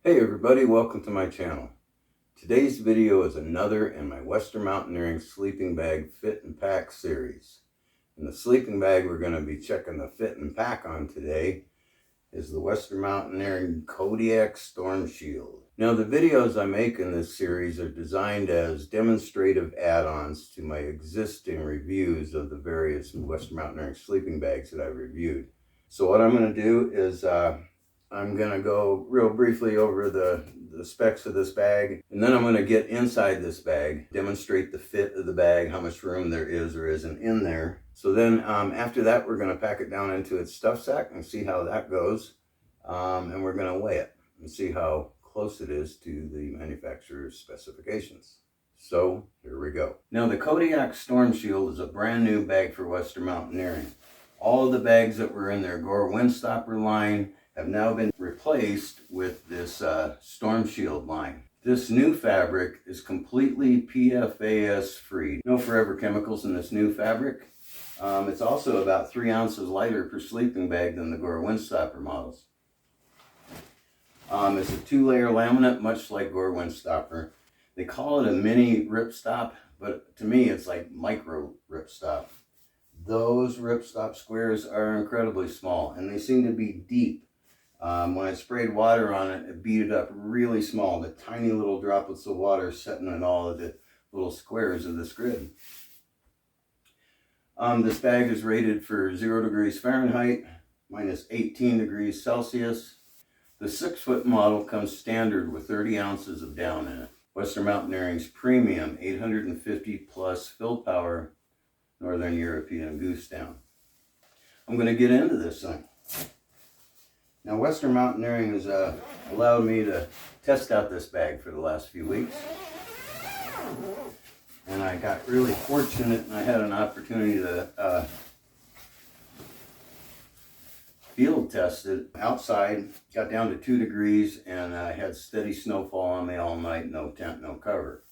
Hey everybody, welcome to my channel. Today's video is another in my Western Mountaineering sleeping bag fit and pack series. In the sleeping bag we're going to be checking the fit and pack on today is the Western Mountaineering Kodiak Storm Shield. Now the videos I make in this series are designed as demonstrative add-ons to my existing reviews of the various Western Mountaineering sleeping bags that I've reviewed. So what I'm going to do is I'm going to go real briefly over the specs of this bag, and then I'm going to get inside this bag, demonstrate the fit of the bag, how much room there is or isn't in there. So then after that, we're going to pack it down into its stuff sack and see how that goes. And we're going to weigh it and see how close it is to the manufacturer's specifications. So here we go. Now the Kodiak Storm Shield is a brand new bag for Western Mountaineering. All of the bags that were in their Gore Windstopper line have now been replaced with this Storm Shield line. This new fabric is completely PFAS free. No forever chemicals in this new fabric. It's also about 3 ounces lighter per sleeping bag than the Gore Windstopper models. It's a 2-layer laminate, much like Gore Windstopper. They call it a mini ripstop, but to me it's like micro ripstop. Those ripstop squares are incredibly small and they seem to be deep. When I sprayed water on it, it beat it up really small. The tiny little droplets of water sitting in all of the little squares of this grid. This bag is rated for 0 degrees Fahrenheit, minus 18 degrees Celsius. The 6-foot model comes standard with 30 ounces of down in it. Western Mountaineering's premium 850 plus fill power Northern European goose down. I'm going to get into this thing. Now Western Mountaineering has allowed me to test out this bag for the last few weeks. And I got really fortunate and I had an opportunity to field test it outside. Got down to 2 degrees and I had steady snowfall on me all night, no tent, no cover.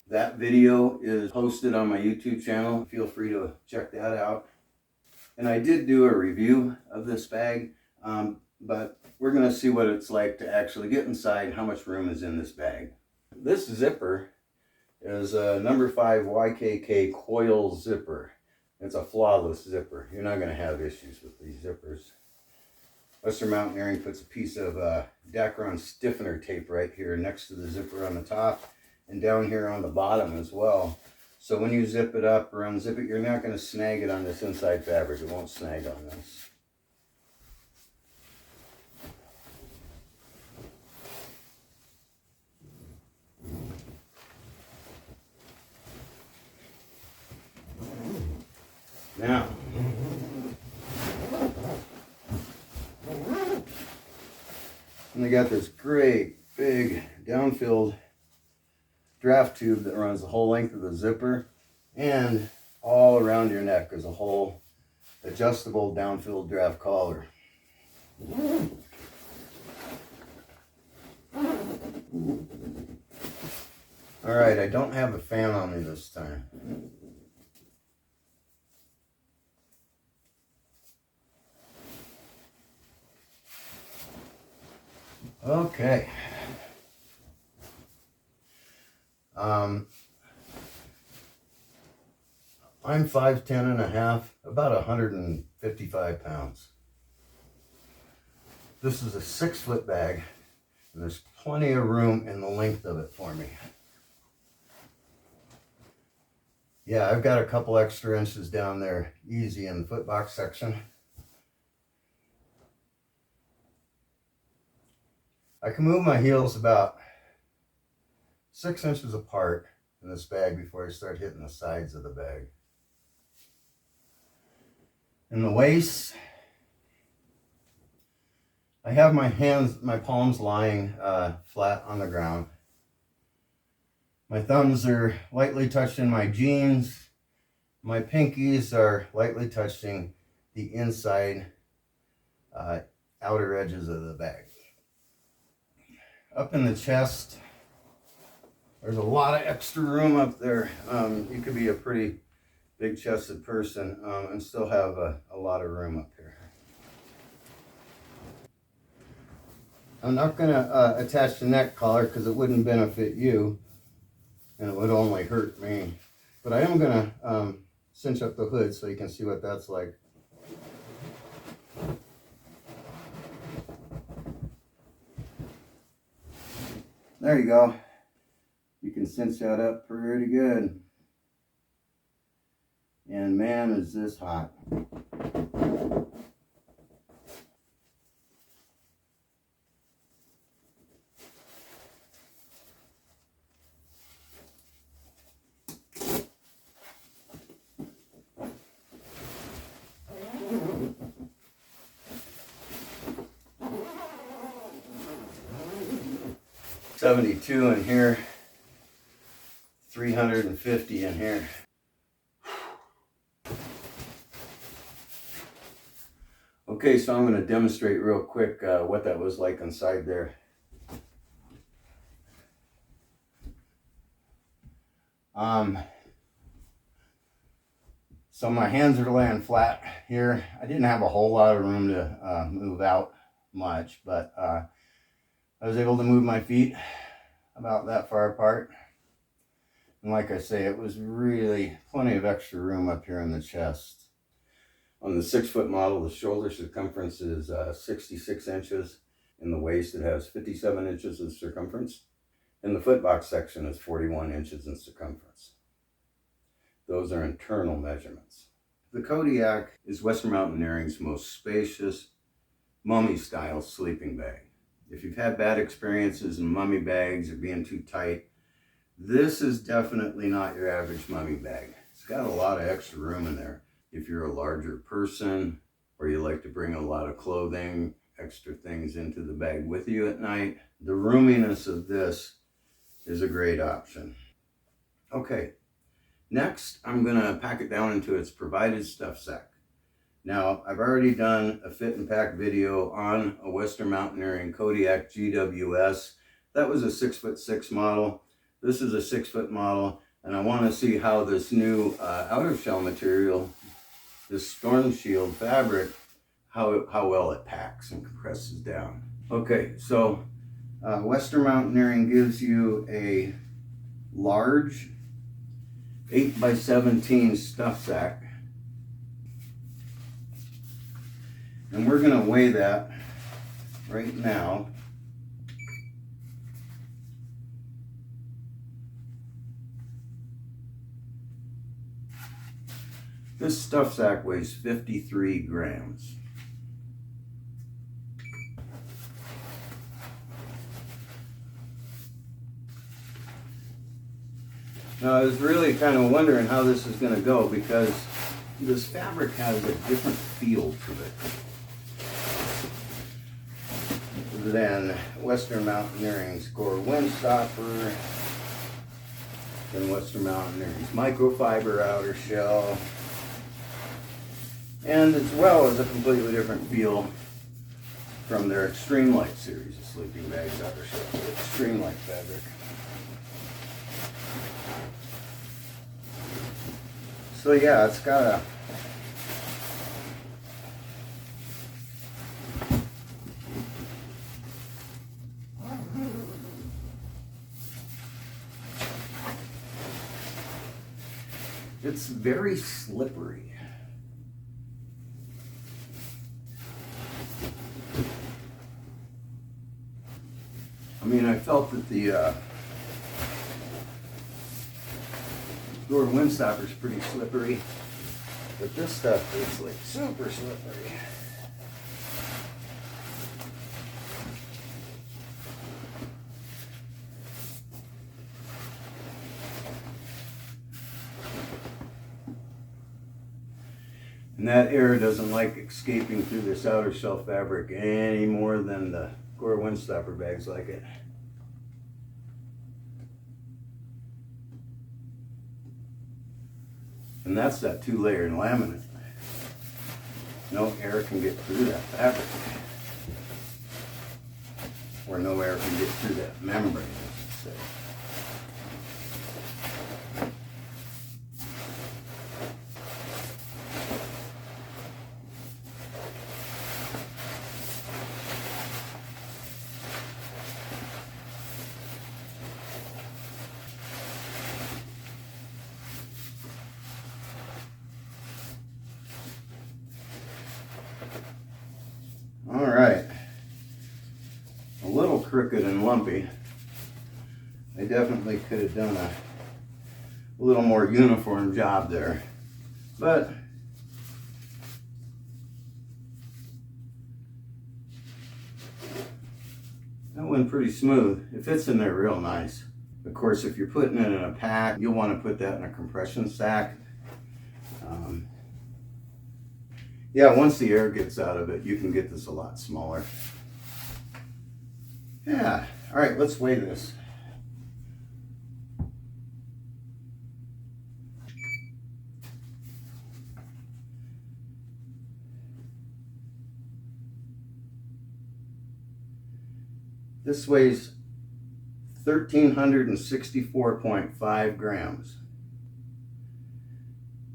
That video is posted on my YouTube channel. Feel free to check that out. And I did do a review of this bag. But we're going to see what it's like to actually get inside and how much room is in this bag. This zipper is a number 5 YKK coil zipper. It's a flawless zipper. You're not going to have issues with these zippers. Western Mountaineering puts a piece of Dacron stiffener tape right here next to the zipper on the top and down here on the bottom as well. So when you zip it up or unzip it, you're not going to snag it on this inside fabric. It won't snag on this. Now, and they got this great big down-filled draft tube that runs the whole length of the zipper, and all around your neck is a whole adjustable down-filled draft collar. All right, I don't have a fan on me this time. Okay. I'm 5'10" and a half, about 155 pounds. This is a 6-foot bag, and there's plenty of room in the length of it for me. Yeah, I've got a couple extra inches down there, easy in the foot box section. I can move my heels about 6 inches apart in this bag before I start hitting the sides of the bag. In the waist, I have my palms lying flat on the ground. My thumbs are lightly touching my jeans. My pinkies are lightly touching the inside outer edges of the bag. Up in the chest, there's a lot of extra room up there. You could be a pretty big chested person and still have a lot of room up here. I'm not going to attach the neck collar because it wouldn't benefit you and it would only hurt me. But I am going to cinch up the hood so you can see what that's like. There you go. You can cinch that up pretty good. And man, is this hot. $72 in here, 350 in here. Okay, so I'm going to demonstrate real quick what that was like inside there. So my hands are laying flat here. I didn't have a whole lot of room to move out much, but I was able to move my feet about that far apart. And like I say, it was really plenty of extra room up here in the chest. On the 6-foot model, the shoulder circumference is 66 inches. In the waist, it has 57 inches of circumference. And the footbox section is 41 inches in circumference. Those are internal measurements. The Kodiak is Western Mountaineering's most spacious mummy-style sleeping bag. If you've had bad experiences in mummy bags or being too tight, this is definitely not your average mummy bag. It's got a lot of extra room in there. If you're a larger person or you like to bring a lot of clothing, extra things into the bag with you at night, the roominess of this is a great option. Okay, next I'm going to pack it down into its provided stuff sack. Now, I've already done a fit and pack video on a Western Mountaineering Kodiak GWS. That was a 6'6" model. This is a 6-foot model, and I want to see how this new outer shell material, this Storm Shield fabric, how well it packs and compresses down. Okay, so Western Mountaineering gives you a large 8x17 stuff sack. And we're going to weigh that right now. This stuff sack weighs 53 grams. Now, I was really kind of wondering how this is going to go because this fabric has a different feel to it than Western Mountaineering's Gore Windstopper, than Western Mountaineering's microfiber outer shell, and as well as a completely different feel from their Extreme Light series of sleeping bags outer shell, Extreme Light fabric. So yeah, it's got a it's very slippery. I mean, I felt that the Gore Windstopper is pretty slippery, but this stuff is like super slippery. And that air doesn't like escaping through this outer shell fabric any more than the Gore Windstopper bags like it. And that's that 2-layer laminate. No air can get through that fabric. Or no air can get through that membrane, I should say. crooked and lumpy. I definitely could have done a little more uniform job there, but that went pretty smooth. It fits in there real nice. Of course, if you're putting it in a pack, you'll want to put that in a compression sack. Yeah, once the air gets out of it, you can get this a lot smaller. Yeah, all right, let's weigh this. This weighs 1,364.5 grams.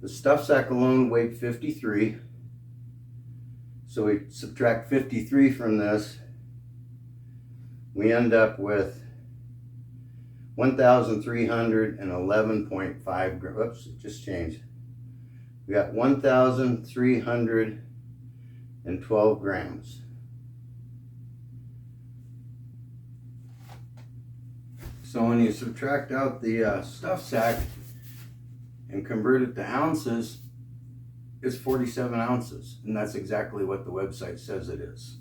The stuff sack alone weighed 53. So we subtract 53 from this, we end up with 1,311.5 grams. Oops, it just changed. We got 1,312 grams. So when you subtract out the stuff sack and convert it to ounces, it's 47 ounces, and that's exactly what the website says it is.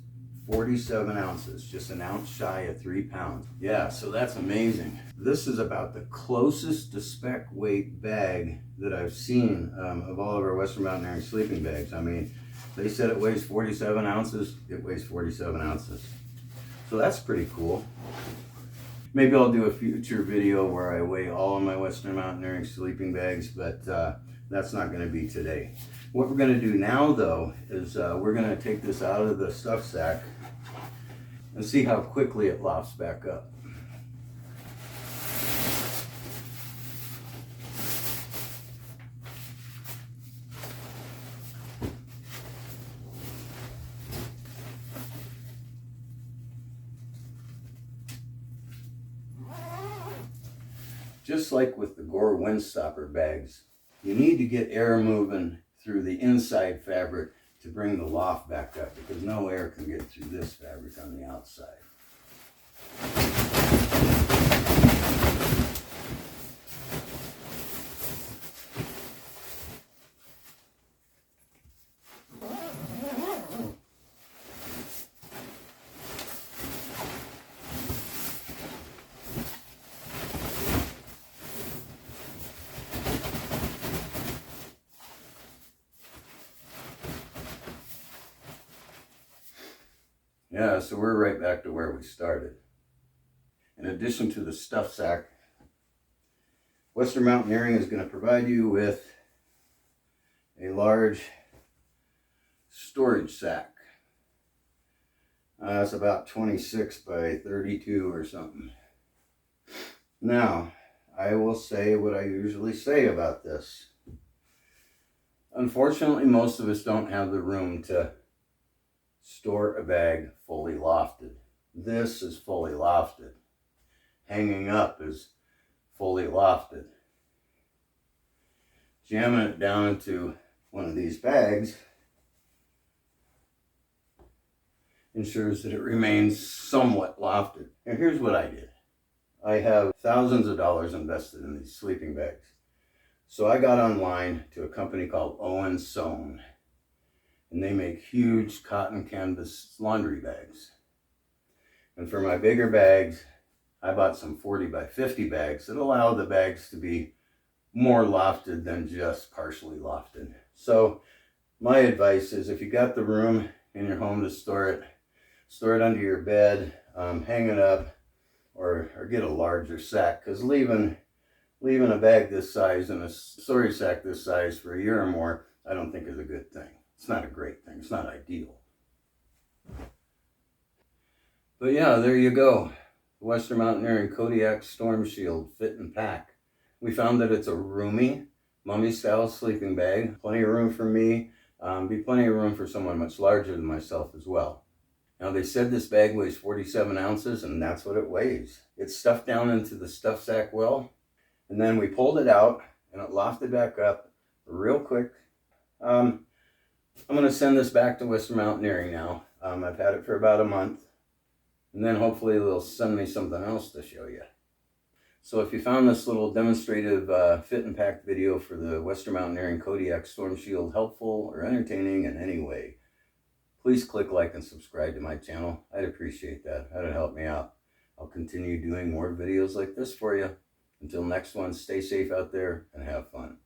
47 ounces, just an ounce shy of 3 pounds. Yeah, so that's amazing. This is about the closest to spec weight bag that I've seen of all of our Western Mountaineering sleeping bags. I mean, they said it weighs 47 ounces, it weighs 47 ounces. So that's pretty cool. Maybe I'll do a future video where I weigh all of my Western Mountaineering sleeping bags, but that's not going to be today. What we're going to do now, though, is we're going to take this out of the stuff sack and see how quickly it lofts back up. Just like with the Gore Windstopper bags, you need to get air moving through the inside fabric to bring the loft back up, because no air can get through this fabric on the outside. Yeah, so we're right back to where we started. In addition to the stuff sack, Western Mountaineering is going to provide you with a large storage sack. It's about 26 by 32 or something. Now, I will say what I usually say about this. Unfortunately, most of us don't have the room to store a bag fully lofted. This is fully lofted. Hanging up is fully lofted. Jamming it down into one of these bags ensures that it remains somewhat lofted. And here's what I did. I have thousands of dollars invested in these sleeping bags. So I got online to a company called Owen Sohn, and they make huge cotton canvas laundry bags. And for my bigger bags, I bought some 40 by 50 bags that allow the bags to be more lofted than just partially lofted. So my advice is, if you got the room in your home to store it under your bed, hang it up, or get a larger sack, because leaving a bag this size and a storage sack this size for a year or more, I don't think is a good thing. It's not a great thing. It's not ideal. But yeah, there you go. Western Mountaineering Kodiak Storm Shield Fit and Pack. We found that it's a roomy, mummy-style sleeping bag. Plenty of room for me. Be plenty of room for someone much larger than myself as well. Now, they said this bag weighs 47 ounces, and that's what it weighs. It's stuffed down into the stuff sack well, and then we pulled it out, and it lofted back up real quick. I'm going to send this back to Western Mountaineering now. I've had it for about a month. and then hopefully they'll send me something else to show you. So if you found this little demonstrative fit and pack video for the Western Mountaineering Kodiak Storm Shield helpful or entertaining in any way, please click like and subscribe to my channel. I'd appreciate that. That'd help me out. I'll continue doing more videos like this for you. Until next one, stay safe out there and have fun.